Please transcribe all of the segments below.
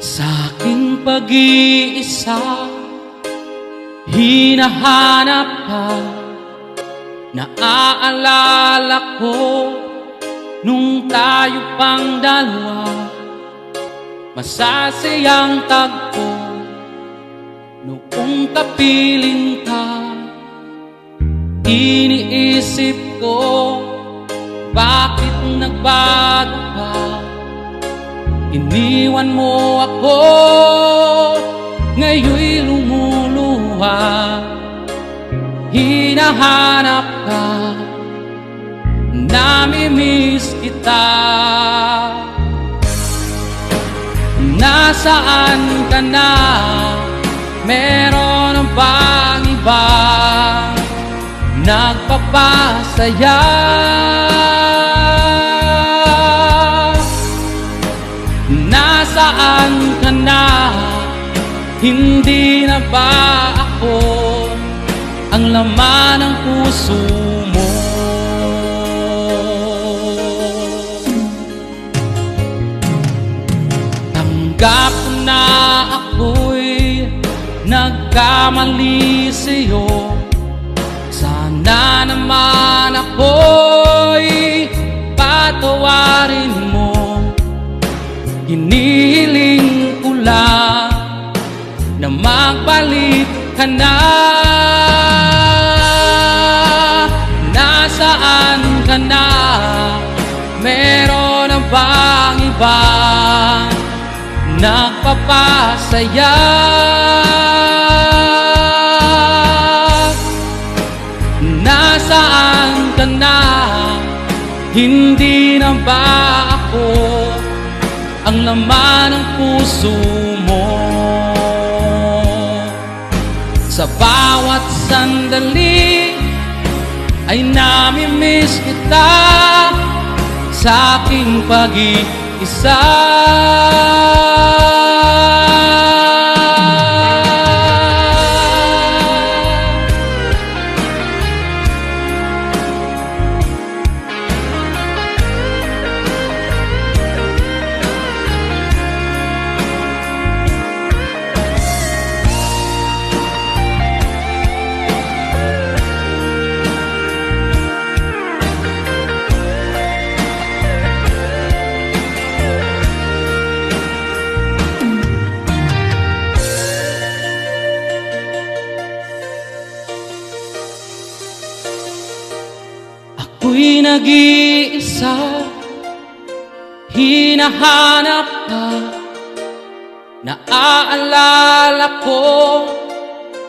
Sa aking pag-iisa, hinahanap ka. Naaalala ko nung tayo pang dalawa, masasayang tagpo noong kapiling ka. Iniisip ko, bakit nagbago ka? Iniwan mo ako, ngayon'y lumuluha. Hinahanap ka, namimiss kita. Nasaan ka na? Meron bang iba nagpapasaya? Nasaan ka na? Hindi na ba ako ang laman ng puso mo? Tanggap ko na ako'y nagkamali sa'yo. Sana naman ako'y patawarin mo. Hinihiling ko lang na magbalik ka na. Nasaan ka na? Meron na bang iba nagpapasaya? Nasaan ka na? Hindi na ba ako ang laman ng puso mo? Sa bawat sandali ay namimiss kita. Sa aking pag-iisa, ako'y nag-iisa, hinahanap ka. Naaalala ko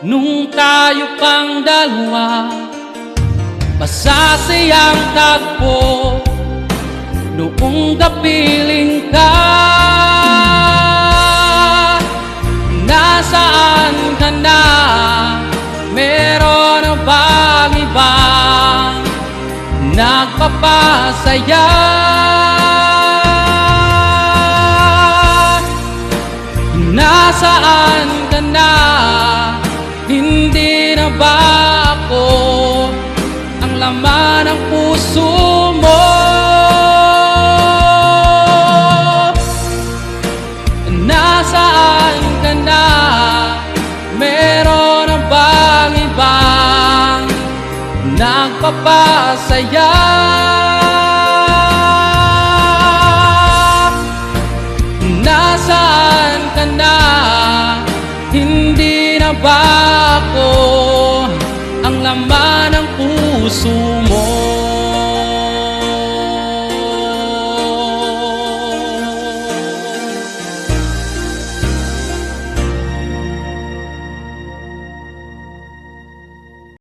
nung tayo pang dalawa, masasayang tagpo noong kapiling ka. Nasaan ka na? Meron na bang ibang nagpapasaya? Nasaan ka na? Hindi na ba ako ang laman ng puso mo? Nasaan ka na? Meron na bang ibang nagpapasaya? Nasaan ka na? Hindi na ba ako ang laman ng puso